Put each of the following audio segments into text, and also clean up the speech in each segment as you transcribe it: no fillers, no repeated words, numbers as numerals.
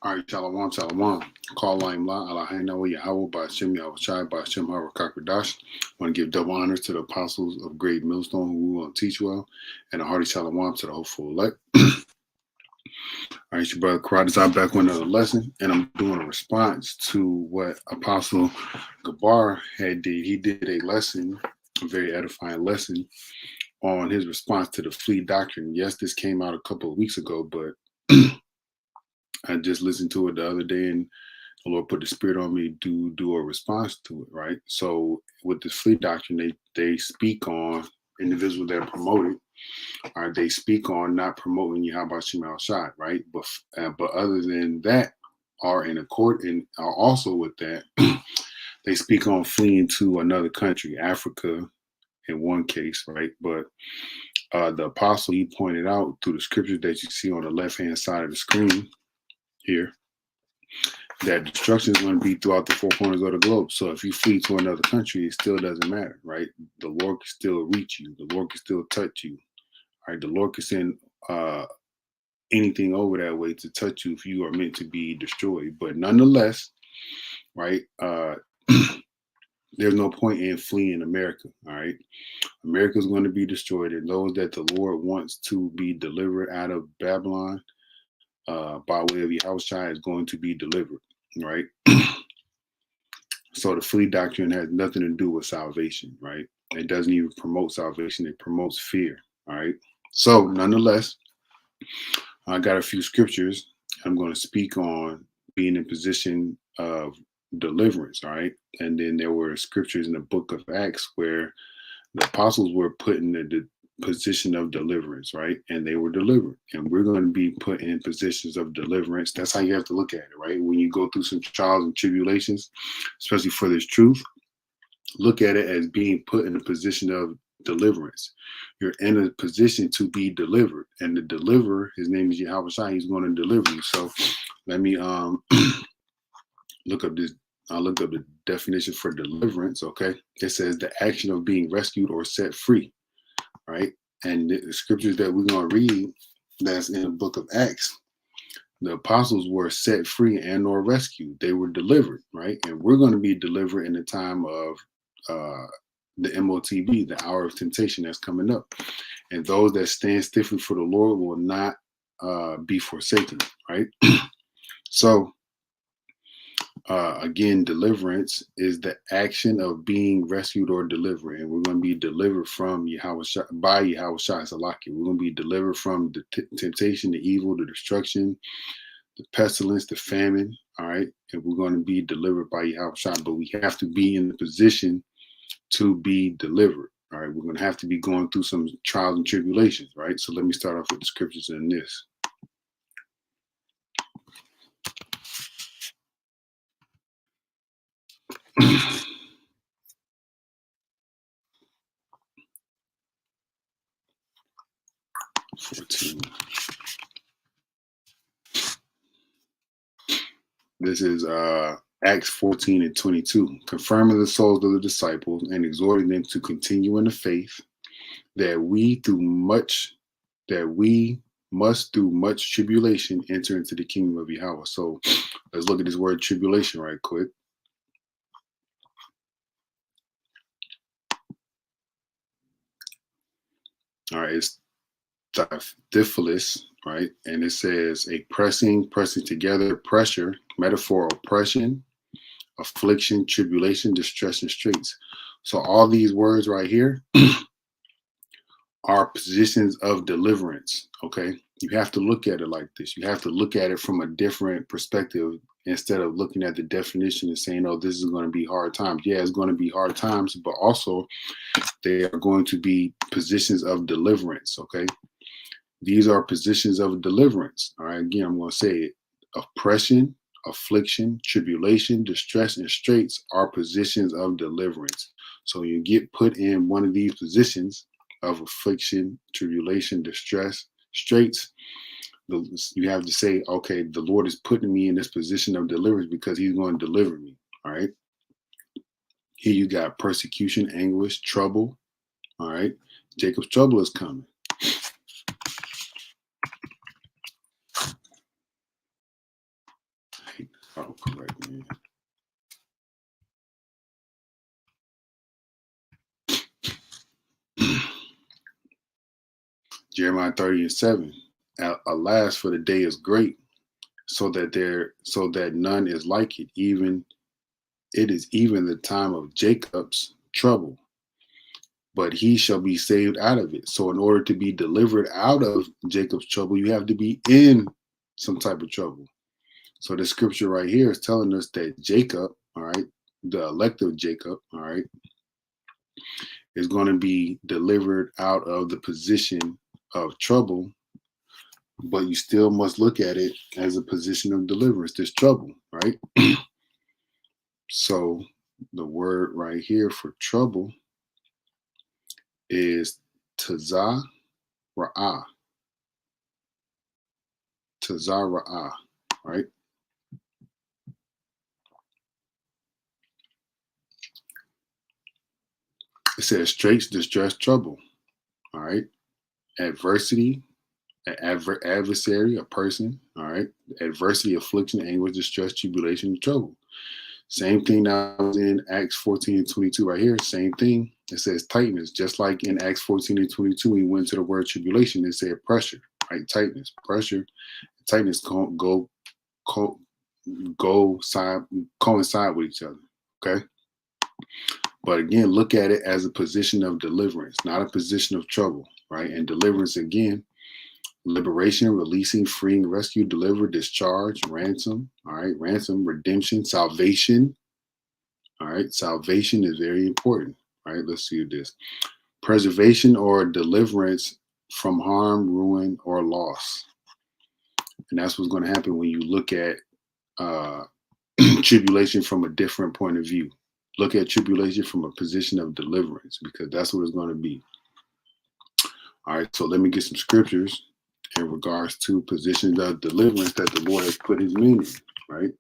All right, Shalom, Shalom. Call Lime La, Allahina wa Yahweh, Ba'ashem Yahushai, Ba'ashem Harakakadash. I want to give double honors to the apostles of Great Millstone who will teach well, and a hearty Shalom to the hopeful elect. All right, it's your brother Karatas. I'm back with another lesson, and I'm doing a response to what Apostle Gabar had did. He did a lesson, a very edifying lesson, on his response to the flea doctrine. Yes, this came out a couple of weeks ago, but I just listened to it the other day, and the Lord put the spirit on me to do a response to it, right? So with the flea doctrine, they speak on individuals that are promoted, or they speak on not promoting Yahweh Shema Shai, right? But other than that, are in accord and are also with that, they speak on fleeing to another country, Africa in one case, right? But the apostle, he pointed out through the scriptures that you see on the left-hand side of the screen here, that destruction is going to be throughout the four corners of the globe. So if you flee to another country, it still doesn't matter, right? The Lord can still reach you. The Lord can still touch you, right? The Lord can send anything over that way to touch you if you are meant to be destroyed. But nonetheless, right, there's no point in fleeing America, all right? America is going to be destroyed, and those that the Lord wants to be delivered out of Babylon by way of Yahushua is going to be delivered, right? So the flea doctrine has nothing to do with salvation, right? It doesn't even promote salvation. It promotes fear, all right? So nonetheless, I got a few scriptures. I'm going to speak on being in position of deliverance, all right? And then there were scriptures in the book of Acts where the apostles were put in the position of deliverance, right? And they were delivered. And we're going to be put in positions of deliverance. That's how you have to look at it, right? When you go through some trials and tribulations, especially for this truth, look at it as being put in a position of deliverance. You're in a position to be delivered. And the deliverer, his name is Yahweh Shai, he's going to deliver you. So let me look up this. I'll look up the definition for deliverance, okay? It says the action of being rescued or set free, right? And the scriptures that we're going to read, that's in the book of Acts, the apostles were set free and or rescued. They were delivered, right? And we're going to be delivered in the time of the MOTB, the hour of temptation that's coming up. And those that stand stiffly for the Lord will not be forsaken, right? So, again, deliverance is the action of being rescued or delivered, and we're going to be delivered from Yahweh by Yahweh Salaki. We're going to be delivered from the temptation, the evil, the destruction, the pestilence, the famine. All right, and we're going to be delivered by Yahweh, but we have to be in the position to be delivered. All right, we're going to have to be going through some trials and tribulations. Right, so let me start off with the scriptures in this. 14. This is Acts 14 and 22, confirming the souls of the disciples and exhorting them to continue in the faith, that we must through much tribulation enter into the kingdom of Yahweh. So let's look at this word tribulation right quick. All right, it's diphilus, right? And it says a pressing together, pressure, metaphor, oppression, affliction, tribulation, distress, and straits. So all these words right here are positions of deliverance, okay? You have to look at it like this. You have to look at it from a different perspective instead of looking at the definition and saying, oh, this is going to be hard times. Yeah, it's going to be hard times, but also they are going to be positions of deliverance, okay? These are positions of deliverance, all right? Again, I'm going to say it. Oppression, affliction, tribulation, distress, and straits are positions of deliverance. So you get put in one of these positions of affliction, tribulation, distress, straits, you have to say, okay, the Lord is putting me in this position of deliverance because he's going to deliver me, all right? Here you got persecution, anguish, trouble, all right? Jacob's trouble is coming. Right, man. Jeremiah 30:7. Alas, for the day is great, so that none is like it. Even it is even the time of Jacob's trouble, but he shall be saved out of it. So in order to be delivered out of Jacob's trouble, you have to be in some type of trouble. So the scripture right here is telling us that Jacob, all right, the elect of Jacob, all right, is going to be delivered out of the position of trouble, but you still must look at it as a position of deliverance. There's trouble, right? So the word right here for trouble is tazara'ah. Tazara'ah, right? It says straits, distress, trouble, all right? Adversity, an adversary, a person, all right? Adversity, affliction, anguish, distress, tribulation, trouble. Same thing that was in Acts 14:22 right here. Same thing. It says tightness. Just like in Acts 14:22, we went to the word tribulation. It said pressure, right? Tightness, pressure, tightness coincide with each other. Okay. But again, look at it as a position of deliverance, not a position of trouble, right? And deliverance again, liberation, releasing, freeing, rescue, deliver, discharge, ransom, all right? Ransom, redemption, salvation. All right, salvation is very important. All right, let's see this. Preservation or deliverance from harm, ruin, or loss. And that's what's going to happen when you look at tribulation from a different point of view. Look at tribulation from a position of deliverance, because that's what it's going to be. All right, so let me get some scriptures in regards to positions of deliverance that the Lord has put his men in, right?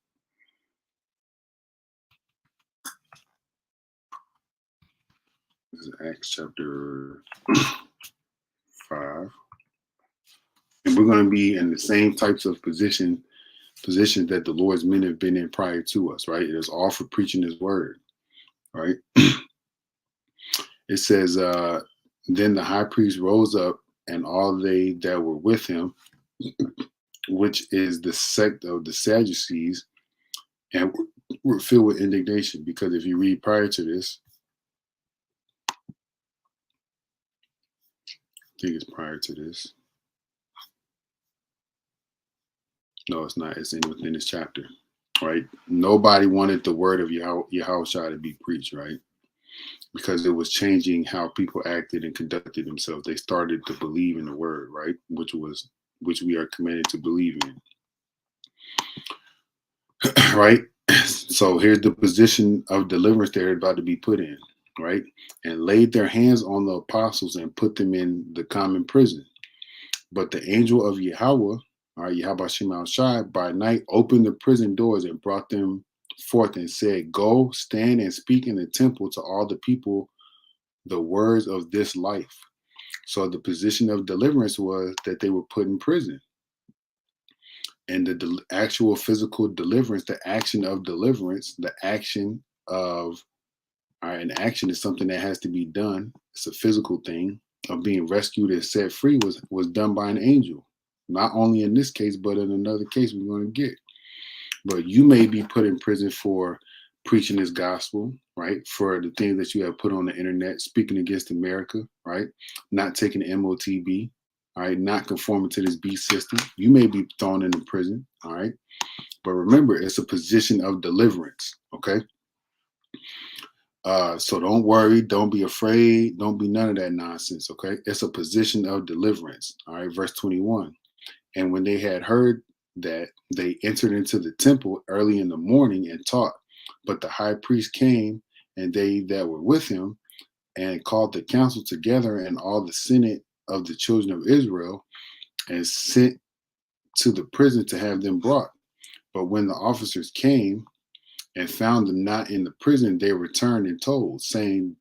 This is Acts chapter 5. And we're going to be in the same types of positions that the Lord's men have been in prior to us, right? It is all for preaching his word, right? It says, then the high priest rose up, and all they that were with him, which is the sect of the Sadducees, and were filled with indignation. Because if you read prior to this, I think it's prior to this. No, it's not. It's within this chapter, right? Nobody wanted the word of Yahushua to be preached, right? Because it was changing how people acted and conducted themselves. They started to believe in the word, right? Which we are commanded to believe in. Right? So here's the position of deliverance they're about to be put in, right? And laid their hands on the apostles and put them in the common prison. But the angel of Yahweh, Yahweh Shema Shai, by night opened the prison doors and brought them forth and said, go, stand and speak in the temple to all the people the words of this life. So the position of deliverance was that they were put in prison. And the actual physical deliverance, the action of deliverance, the action of, an action is something that has to be done. It's a physical thing of being rescued and set free was done by an angel. Not only in this case, but in another case we're going to get. But you may be put in prison for preaching this gospel, right? For the things that you have put on the internet, speaking against America, right? Not taking the MOTB, all right? Not conforming to this beast system. You may be thrown into prison, all right? But remember, it's a position of deliverance, okay? So don't worry, don't be afraid, don't be none of that nonsense, okay? It's a position of deliverance, all right? Verse 21. And when they had heard that, they entered into the temple early in the morning and taught. But the high priest came, and they that were with him, and called the council together and all the senate of the children of Israel, and sent to the prison to have them brought. But when the officers came and found them not in the prison, they returned and told, saying,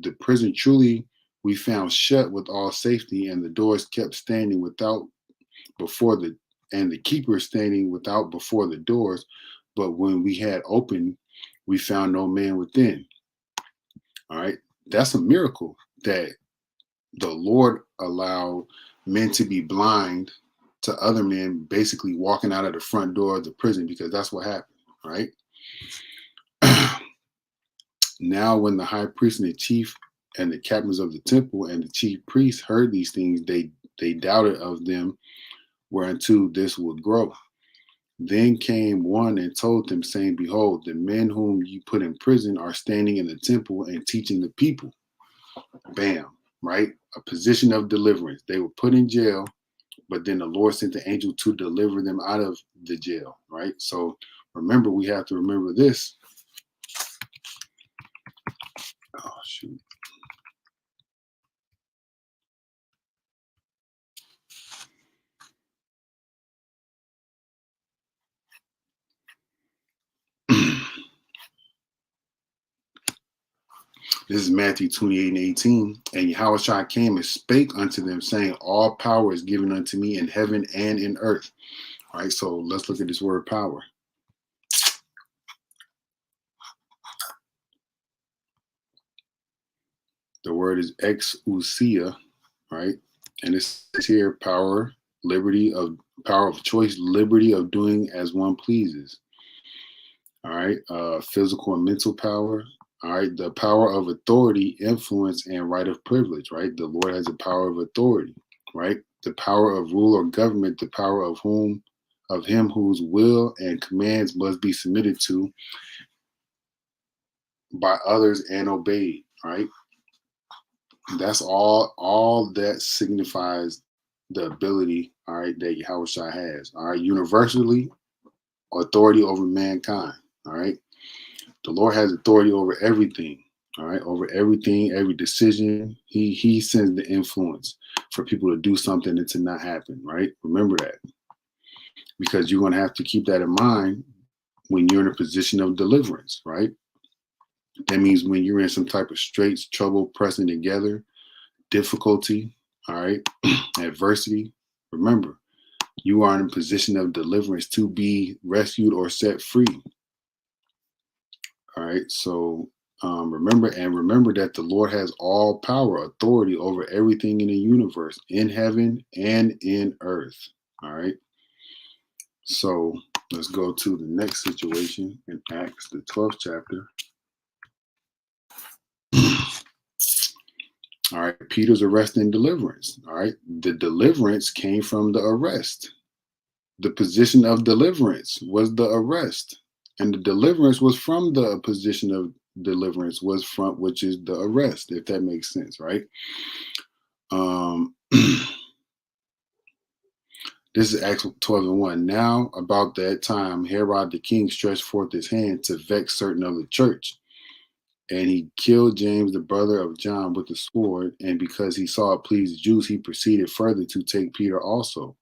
the prison truly we found shut with all safety, and the doors kept standing without before the and the keeper standing without before the doors, but when we had opened, we found no man within. All right. That's a miracle that the Lord allowed men to be blind to other men basically walking out of the front door of the prison, because that's what happened, right? Now, when the high priest and the chief and the captains of the temple and the chief priests heard these things, they doubted of them whereunto this would grow. Then came one and told them, saying, Behold, the men whom you put in prison are standing in the temple and teaching the people. Bam, right? A position of deliverance. They were put in jail, but then the Lord sent the angel to deliver them out of the jail, right? So remember, we have to remember this. Oh, shoot. This is Matthew 28:18. And Yahushua came and spake unto them, saying, All power is given unto me in heaven and in earth. All right, so let's look at this word power. The word is exousia, right? And it's here power, power of choice, liberty of doing as one pleases. All right, physical and mental power. All right, the power of authority, influence, and right of privilege, right? The Lord has the power of authority, right? The power of rule or government, the power of him whose will and commands must be submitted to by others and obeyed, right? That's all that signifies the ability, all right, that Yahushua has. All right, universally, authority over mankind. All right. The Lord has authority over everything. All right, over everything, every decision. He sends the influence for people to do something and to not happen, right? Remember that. Because you're gonna have to keep that in mind when you're in a position of deliverance, right? That means when you're in some type of straits, trouble, pressing together, difficulty, all right, adversity. Remember, you are in a position of deliverance to be rescued or set free. All right, so remember that the Lord has all power, authority over everything in the universe, in heaven and in earth. All right, so let's go to the next situation in Acts, the 12th chapter. All right, Peter's arrest and deliverance. All right, the deliverance came from the arrest. The position of deliverance was the arrest, and the deliverance was from the position of deliverance was from, which is the arrest, if that makes sense, right? This is Acts 12:1. Now about that time, Herod the king stretched forth his hand to vex certain of the church, and he killed James, the brother of John, with the sword. And because he saw it pleased the Jews, he proceeded further to take Peter also.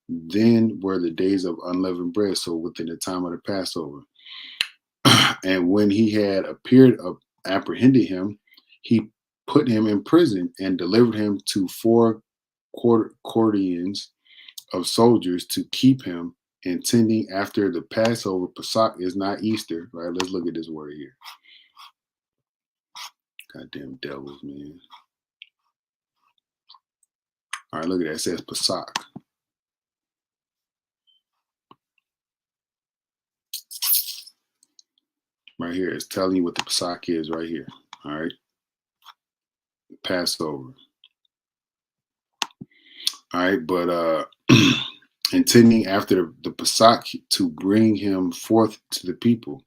Then were the days of unleavened bread, so within the time of the Passover. And when he had apprehended him, he put him in prison and delivered him to 4 quaternions of soldiers to keep him, intending after the Passover. Pesach is not Easter, right? Let's look at this word here. Goddamn devils, man. All right, look at that. It says Pesach. Right here. It's telling you what the Pesach is right here. All right. Passover. All right, but intending after the Pesach to bring him forth to the people.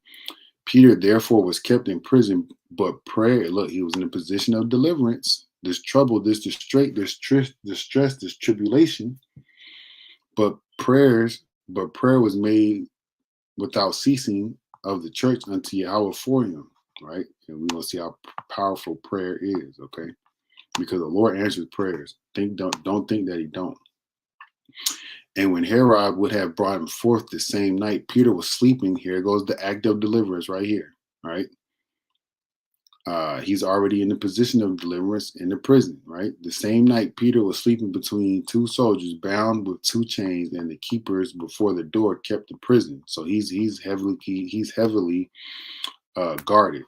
Peter therefore was kept in prison, but prayer, look, he was in a position of deliverance. This trouble, this distress, this tribulation, but prayer was made without ceasing of the church unto Yahweh for him, right? And we're gonna see how powerful prayer is, okay? Because the Lord answers prayers. Don't think that he don't. And when Herod would have brought him forth the same night, Peter was sleeping. Here goes the act of deliverance right here, right? He's already in the position of deliverance in the prison, right? The same night, Peter was sleeping between two soldiers bound with two chains, and the keepers before the door kept the prison. So he's heavily guarded.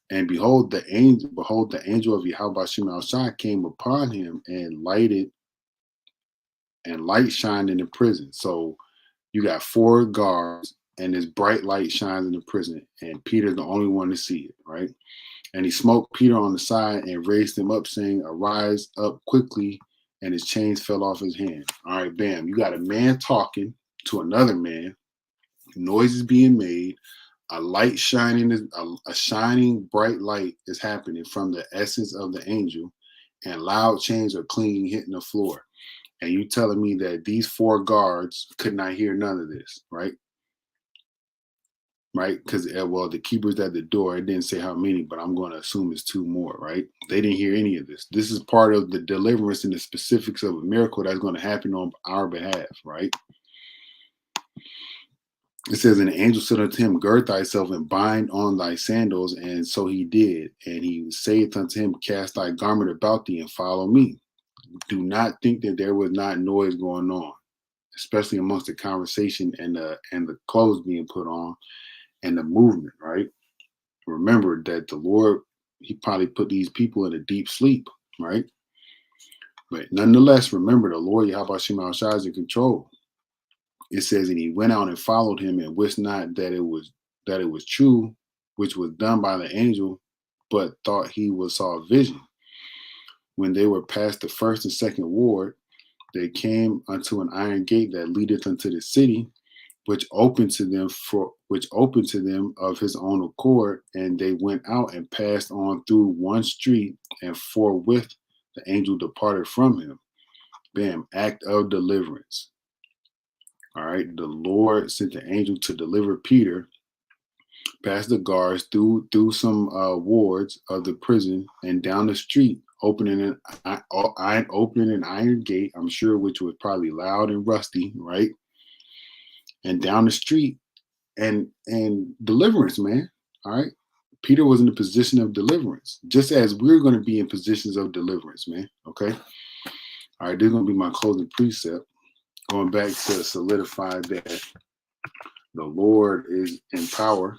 And behold, the angel of Yahweh Shem Al Shai came upon him and light shined in the prison. So you got four guards, and this bright light shines in the prison, and Peter's the only one to see it, right? And he smote Peter on the side and raised him up, saying, "Arise up quickly." And his chains fell off his hand. All right, bam. You got a man talking to another man, noises being made, a light shining, a shining bright light is happening from the essence of the angel, and loud chains are clinging, hitting the floor. And you telling me that these four guards could not hear none of this, right? Right? Because, well, the keepers at the door, it didn't say how many, but I'm going to assume it's two more, right? They didn't hear any of this. This is part of the deliverance and the specifics of a miracle that's going to happen on our behalf, right? It says, and the angel said unto him, Gird thyself and bind on thy sandals. And so he did. And he saith unto him, Cast thy garment about thee and follow me. Do not think that there was not noise going on, especially amongst the conversation and the clothes being put on and the movement, right? Remember that the Lord, he probably put these people in a deep sleep, right? But nonetheless, remember the Lord Yahweh Shem Al Shai is in control. It says, and he went out and followed him and wist not that it was true, which was done by the angel, but thought he saw a vision. When they were past the first and second ward, they came unto an iron gate that leadeth unto the city, which opened to them of his own accord, and they went out and passed on through one street, and forthwith the angel departed from him. Bam, act of deliverance. All right, the Lord sent the angel to deliver Peter past the guards through some wards of the prison and down the street, opening an iron gate, I'm sure, which was probably loud and rusty, right? And down the street, and deliverance, man. All right, Peter was in a position of deliverance, just as we're going to be in positions of deliverance, man. Okay. All right, this is going to be my closing precept, going back to solidify that the Lord is in power.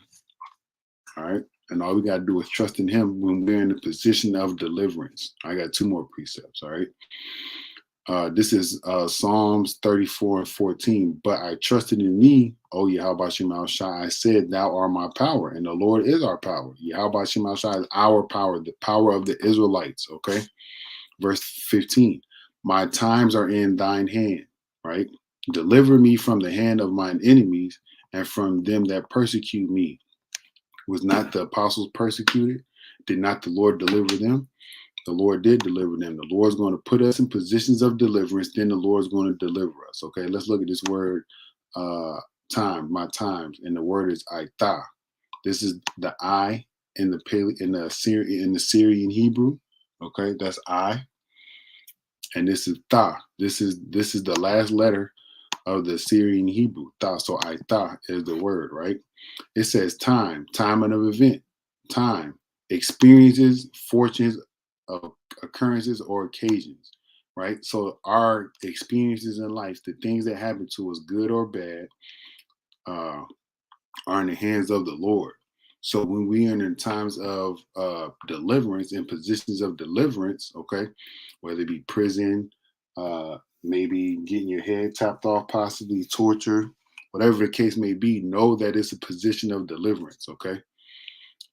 All right. And all we got to do is trust in him when we're in the position of deliverance. I got two more precepts. All right. This is Psalms 34:14. But I trusted in thee, O Yahweh Shem Al Shai. I said, thou art my power. And the Lord is our power. Yahweh Shem Al Shai is our power, the power of the Israelites. Okay. Verse 15. My times are in thine hand. Right. Deliver me from the hand of mine enemies and from them that persecute me. Was not the apostles persecuted? Did not the Lord deliver them? The Lord did deliver them. The Lord's going to put us in positions of deliverance. Then the Lord's going to deliver us. Okay, let's look at this word, time, my times. And the word is aitha. This is the I in the Syrian Hebrew. Okay, that's I. And this is tha. This is the last letter of the Syrian Hebrew. Tha. So aitha is the word, right? It says time of an event, time, experiences, fortunes, occurrences, or occasions, right? So our experiences in life, the things that happen to us, good or bad, are in the hands of the Lord. So when we are in times of deliverance, in positions of deliverance, okay, whether it be prison, maybe getting your head chopped off, possibly torture, whatever the case may be, know that it's a position of deliverance, okay?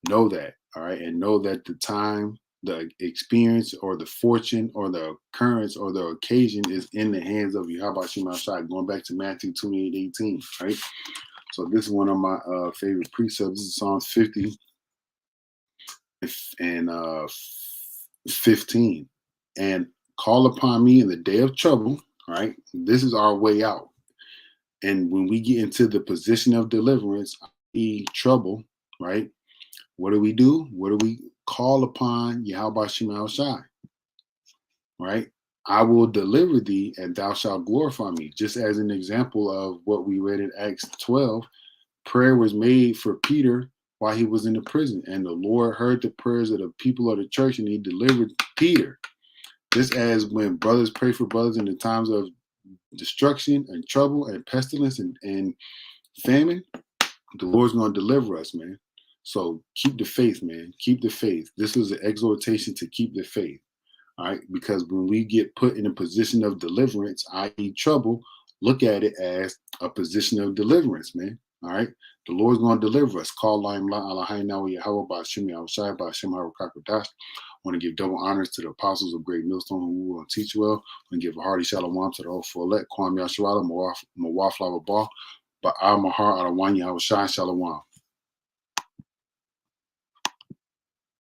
Know that, all right? And know that the time, the experience, or the fortune, or the occurrence, or the occasion is in the hands of Yahweh Shem Al Shai, going back to Matthew 28:18, right? So this is one of my favorite precepts. This is Psalms 50 and 15. And call upon me in the day of trouble, right? This is our way out. And when we get into the position of deliverance, i.e. trouble, right? What do we do? What do we call upon Yahweh Shem Al Shai, right? I will deliver thee and thou shalt glorify me. Just as an example of what we read in Acts 12, prayer was made for Peter while he was in the prison. And the Lord heard the prayers of the people of the church, and he delivered Peter. Just as when brothers pray for brothers in the times of destruction and trouble and pestilence and famine, the Lord's going to deliver us, man. So keep the faith, man. Keep the faith. This is an exhortation to keep the faith. All right. Because when we get put in a position of deliverance, i.e., trouble, look at it as a position of deliverance, man. All right. The Lord's going to deliver us. Call Laim La Alahaina Yahweh Bashim Yahushai Bashim Harakakadash. Want to give double honors to the apostles of Great Millstone who will teach well. Want to give a hearty shalom to the whole full Kwam Yasharala Mawaf Lava Ball. But Al Mahar Alawanya Yahushai Shalom.